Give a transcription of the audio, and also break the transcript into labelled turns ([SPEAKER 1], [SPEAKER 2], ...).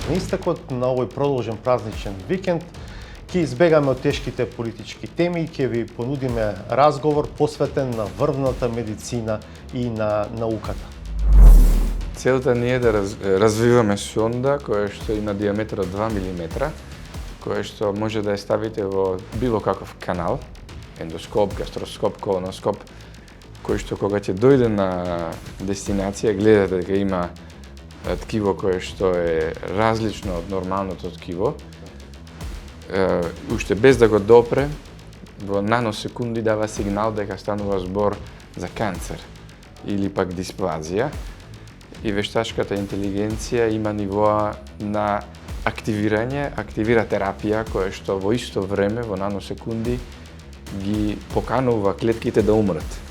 [SPEAKER 1] На истекот на овој продолжен празничен викенд ќе избегаме од тешките политички теми и ќе ви понудиме разговор посветен на врвната медицина и на науката.
[SPEAKER 2] Целта ни е да развиваме сонда која што има диаметар од 2 мм, која што може да ја ставите во било каков канал, ендоскоп, гастроскоп, колоноскоп, кој што кога ќе дојде на дестинација, гледате дека има ткиво кое што е различно од нормалното ткиво, уште без да го допре, во наносекунди дава сигнал дека станува збор за канцер или пак дисплазија, и вештачката интелигенција има нивоа на активира терапија која што во исто време, во наносекунди, ги поканува клетките да умрат.